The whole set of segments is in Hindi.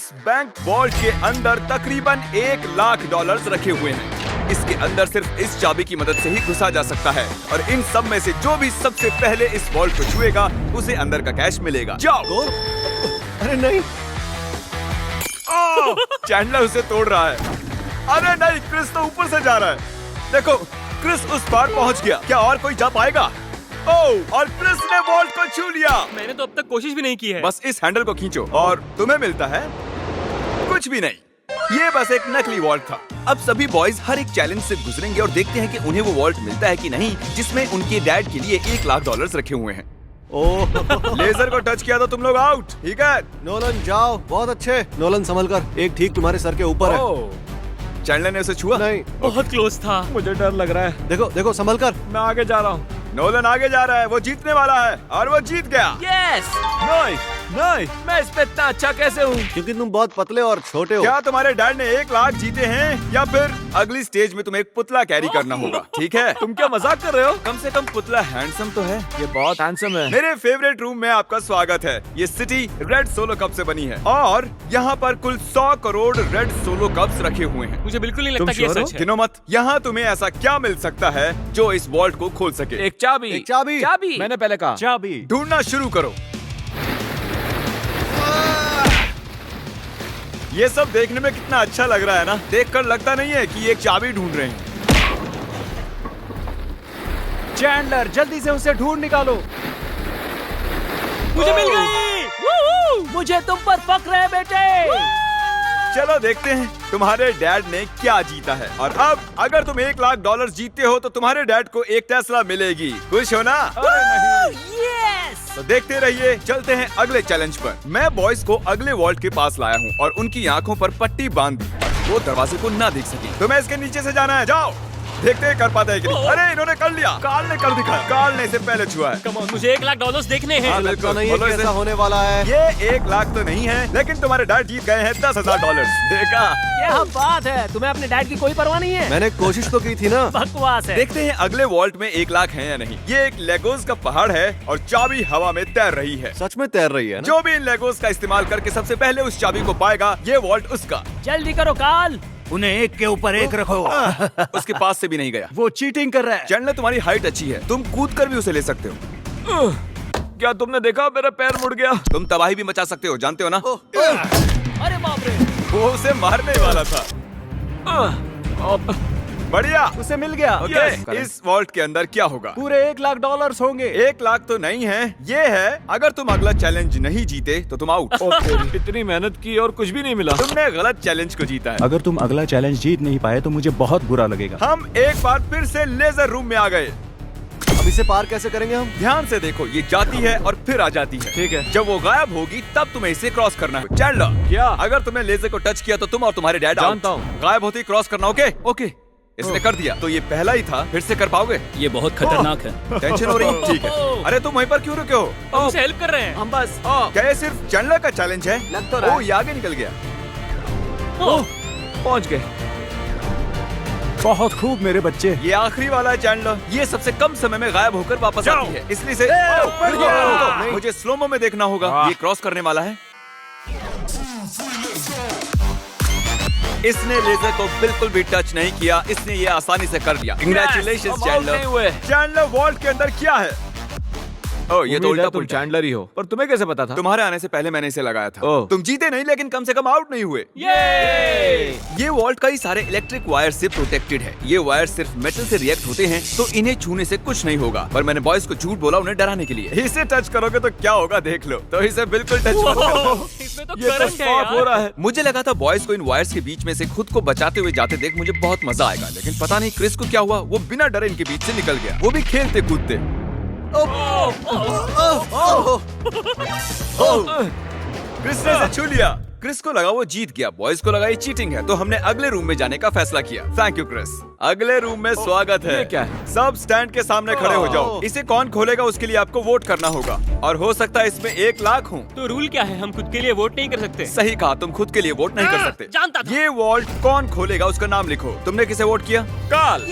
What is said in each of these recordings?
इस बैंक वॉल्ट के अंदर तकरीबन $1,00,000 रखे हुए हैं। इसके अंदर सिर्फ इस चाबी की मदद से ही घुसा जा सकता है और इन सब में से जो भी सबसे पहले इस वॉल्ट को छुएगा उसे अंदर का कैश मिलेगा। जाओ। अरे नहीं, चैंडलर उसे तोड़ रहा है। अरे नहीं, क्रिस तो ऊपर से जा रहा है। देखो, क्रिस उस पार पहुंच गया। क्या और कोई जा पाएगा? ओह, और क्रिस ने वॉल्ट को छू लिया। मैंने तो अब तक कोशिश भी नहीं की है। बस इस हैंडल को खींचो और तुम्हें मिलता है कुछ भी नहीं। ये बस एक नकली वॉल्ट था। अब सभी बॉयज हर एक चैलेंज से गुजरेंगे और देखते हैं कि उन्हें वो वॉल्ट मिलता है कि नहीं जिसमें उनके डैड के लिए $1,00,000 रखे हुए हैं। ओह लेजर को टच किया तो तुम लोग आउट। ठीक है, नोलन जाओ, बहुत अच्छे। नोलन संभल कर, एक ठीक तुम्हारे सर के ऊपर है। चैंडलर ने उसे छुआ। नहीं, बहुत क्लोज था। मुझे डर लग रहा है। देखो देखो संभल कर। मैं आगे जा रहा हूँ। नोलन आगे जा रहा है, वो जीतने वाला है और वो जीत गया। यस। नहीं नहीं, मैं इस पे इतना अच्छा कैसे हूँ? क्योंकि तुम बहुत पतले और छोटे हो। क्या तुम्हारे डैड ने 1,00,000 जीते हैं या फिर अगली स्टेज में तुम्हें एक पुतला कैरी करना होगा? ठीक है, तुम क्या मजाक कर रहे हो? कम से कम पुतला हैंडसम तो है। ये बहुत हैंडसम है। मेरे फेवरेट रूम में आपका स्वागत है। ये सिटी रेड सोलो कप से बनी है और यहाँ पर कुल 100 करोड़ रेड सोलो कप्स रखे हुए हैं। मुझे बिल्कुल नहीं तुम लगता कि ये sure हो? सच है। गिनो मत। यहाँ तुम्हें ऐसा क्या मिल सकता है जो इस वॉल्ट को खोल सके? एक चाबी। एक चाबी। चाबी। मैंने पहले कहा चाबी। ढूंढना शुरू करो। ये सब देखने में कितना अच्छा लग रहा है ना? देखकर लगता नहीं है कि ये एक चाबी ढूंढ रहे हैं। चैंडलर, जल्दी से उसे ढूंढ निकालो। मुझे मिल गई। मुझे तुम पर फक्र है बेटे। चलो देखते हैं तुम्हारे डैड ने क्या जीता है। और अब अगर तुम $1,00,000 जीतते हो तो तुम्हारे डैड को एक टेस्ला मिलेगी। खुश हो ना? यस। तो देखते रहिए। चलते हैं अगले चैलेंज पर। मैं बॉयज को अगले वॉल्ट के पास लाया हूँ और उनकी आंखों पर पट्टी बांध दी। वो दरवाजे को ना देख सके। तुम्हें इसके नीचे से जाना है। जाओ, देखते हैं कर पाते हैं कि नहीं। अरे इन्होंने कर लिया। कार्ल ने कर दिखाया। कार्ल ने इसे पहले छुआ है। कम ऑन, मुझे $1,00,000 देखने हैं। लगता नहीं है बोलो कि इसे। ऐसा होने वाला है। ये 1,00,000 तो नहीं है, लेकिन तुम्हारे डैड जीत गए हैं $10,000। देखा? क्या बात है, तुम्हें अपने डैड की कोई परवाह नहीं है? मैंने कोशिश तो की थी ना। बकवास है। देखते हैं अगले वॉल्ट में 1,00,000 है या नहीं। ये एक लेगोस का पहाड़ है और चाबी हवा में तैर रही है। सच में तैर रही है ना? जो भी इन लेगोस का इस्तेमाल करके सबसे पहले उस चाबी को पाएगा, ये वॉल्ट उसका। जल्दी करो कार्ल। उन्हें एक के ऊपर एक रखो। उसके पास से भी नहीं गया। वो चीटिंग कर रहा है। चैंडलर, तुम्हारी हाइट अच्छी है, तुम कूद कर भी उसे ले सकते हो। क्या तुमने देखा? मेरा पैर मुड़ गया। तुम तबाही भी मचा सकते हो, जानते हो ना? अरे बाप रे। वो उसे मारने वाला था। बढ़िया, उसे मिल गया। ओके, इस वॉल्ट के अंदर क्या होगा? पूरे $1,00,000 होंगे। 1,00,000 तो नहीं है। ये है, अगर तुम अगला चैलेंज नहीं जीते तो तुम आउट। इतनी मेहनत की और कुछ भी नहीं मिला। तुमने गलत चैलेंज को जीता है। अगर तुम अगला चैलेंज जीत नहीं पाए तो मुझे बहुत बुरा लगेगा। हम एक बार फिर से लेजर रूम में आ गए। अब इसे पार कैसे करेंगे हम? ध्यान से देखो, ये जाती है और फिर आ जाती है। ठीक है। जब वो गायब होगी तब तुम्हें इसे क्रॉस करना है। चैंडलर, क्या? अगर तुमने लेजर को टच किया तो तुम और तुम्हारे डैड जानता out। हूँ। गायब होते ही क्रॉस करना। ओके ओके, इसने कर दिया। तो ये पहला ही था, फिर से कर पाओगे? ये बहुत खतरनाक है। टेंशन हो रही? ठीक है। अरे तुम वहीं पर क्यों रुके हो? हम उसे हेल्प कर रहे हैं। हम बस क्या ये सिर्फ चैंडलर का चैलेंज है? लग तो रहा है। ओह, ये आगे निकल गया। पहुंच गए। बहुत खूब मेरे बच्चे। ये आखिरी वाला है चैंडलर। ये सबसे कम समय में गायब होकर वापस आती है, इसलिए से नहीं। मुझे स्लोमो में देखना होगा। ये क्रॉस करने वाला है। इसने लेजर को बिल्कुल भी टच नहीं किया। इसने ये आसानी से कर लिया। Congratulations, हम आउट नहीं हुए। चैंडलर, वॉल्ट के अंदर क्या है? ओह, ये तो उल्टा तुम पुल्टा। चैंडलर ही हो। पर तुम्हें कैसे पता था? तुम्हारे आने से पहले मैंने इसे लगाया था। ओह। तुम जीते नहीं, लेकिन कम से कम आउट नहीं हुए। ये वॉल्ट कई सारे इलेक्ट्रिक वायर से प्रोटेक्टेड है। ये वायर सिर्फ मेटल से रिएक्ट होते हैं, तो इन्हें छूने से कुछ नहीं होगा। पर मैंने बॉयज को झूठ बोला उन्हें डराने के लिए। इसे टच करोगे तो क्या होगा देख लो। तो इसे बिल्कुल टच मत करो। इसमें तो ये तो करंट है स्पॉट हो यार। रहा है। मुझे लगा था बॉयज को इन वायर्स के बीच में से खुद को बचाते हुए जाते देख मुझे बहुत मजा आएगा, लेकिन पता नहीं क्रिस को क्या हुआ। वो बिना डरे इनके बीच से निकल गया, वो भी खेलते कूदते। क्रिस ने इसे छू लिया। क्रिस को लगा वो जीत गया, बॉयज को लगा ये चीटिंग है, तो हमने अगले रूम में जाने का फैसला किया। Thank you Chris. अगले रूम में स्वागत है। ये क्या है? सब स्टैंड के सामने खड़े हो जाओ। इसे कौन खोलेगा उसके लिए आपको वोट करना होगा, और हो सकता है इसमें 1,00,000 हो। तो रूल क्या है? हम खुद के लिए वोट नहीं कर सकते। सही कहा, तुम खुद के लिए वोट नहीं कर सकते। जानता था। ये वॉल्ट कौन खोलेगा उसका नाम लिखो। तुमने किसे वोट किया? कार्ल।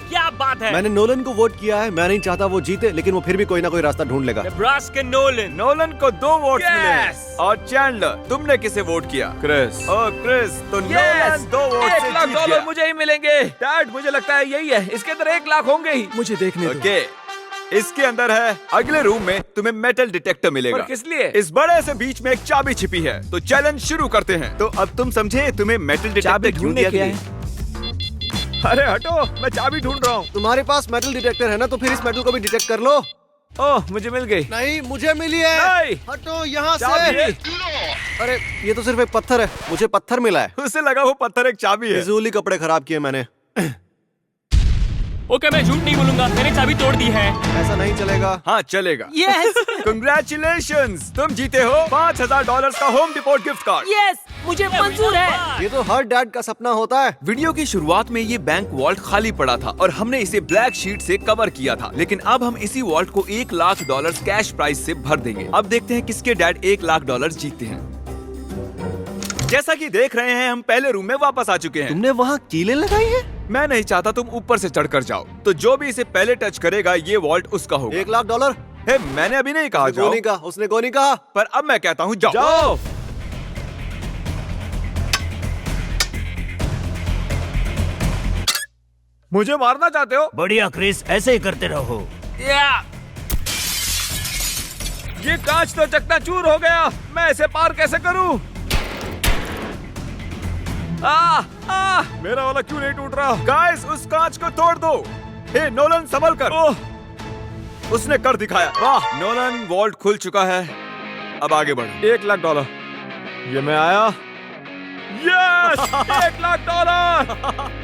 क्या बात है? मैंने नोलन को वोट किया है। मैं नहीं चाहता वो जीते, लेकिन वो फिर भी कोई ना कोई रास्ता ढूंढ लेगा। Nebraska Nolan. नोलन को 2 वोट मिले हैं। Yes! और चैंडलर, तुमने किसे वोट वोट किया। क्रिस। ओह क्रिस, तो नोलन 2 वोट से 1 लाख जीत डॉलर गया। मुझे ही मिलेंगे। डैड मुझे लगता है यही है, इसके अंदर 1 लाख होंगे ही। मुझे देखने दो। ओके, इसके अंदर है। अगले रूम में तुम्हें मेटल डिटेक्टर मिलेगा। पर किस लिए? इस बड़े से बीच में एक चाबी छिपी है। तो चैलेंज शुरू करते हैं। तो अब तुम समझे तुम्हें मेटल डिटेक्टर चाबी क्यों ढूंढने दिया के गया लिए। है? अरे हटो, मैं चाबी ढूंढ रहा हूँ। तुम्हारे पास मेटल डिटेक्टर है ना, तो फिर इस मेटल को भी डिटेक्ट कर लो। ओह, मुझे मिल गई। नहीं, मुझे मिली है। नहीं। हटो यहाँ चाबी। से। अरे ये तो सिर्फ एक पत्थर है, मुझे पत्थर मिला है। उसे लगा वो पत्थर एक चाबी है। फिजूल ही कपड़े खराब किए मैंने। ओके, मैं झूठ नहीं बोलूंगा, मैंने चाबी तोड़ दी है। ऐसा नहीं चलेगा। हाँ चलेगा। यस कंग्रेचुलेशंस, तुम जीते हो $5000 का home depot gift card. Yes मुझे मंजूर है। ये तो हर डैड का सपना होता है। वीडियो की शुरुआत में ये बैंक वॉल्ट खाली पड़ा था और हमने इसे ब्लैक शीट से कवर किया था, लेकिन अब हम इसी वॉल्ट को $1 लाख कैश प्राइस से भर देंगे। अब देखते हैं किसके डैड $1 लाख जीतते हैं। जैसा कि देख रहे हैं, हम पहले रूम में वापस आ चुके हैं। तुमने वहाँ कीलें लगाई है? मैं नहीं चाहता तुम ऊपर से चढ़कर जाओ, तो जो भी इसे पहले टच करेगा ये वॉल्ट उसका होगा। $1 लाख। हे, मैंने अभी नहीं कहा जाओ, गोनी कहा, उसने गोनी कहा। पर अब मैं कहता हूँ जाओ। जाओ। मुझे मारना चाहते हो? बढ़िया क्रिस, ऐसे ही करते रहो। ये कांच तो चकनाचूर हो गया। मैं इसे पार कैसे करूं? मेरा वाला क्यों नहीं टूट रहा? गाइस, उस कांच को तोड़ दो। हे नोलन, संभल कर। उसने कर दिखाया। वाह नोलन, वॉल्ट खुल चुका है। अब आगे बढ़ो। $1 लाख। ये मैं आया। यस, $1 लाख।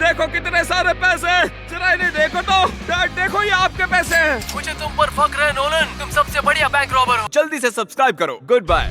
देखो कितने सारे पैसे। जरा इन्हें देखो तो। डैड देखो, ये आपके पैसे हैं। मुझे तुम पर फक्र है नोलन, तुम सबसे बढ़िया बैंक रॉबर हो। जल्दी से सब्सक्राइब करो। Good bye.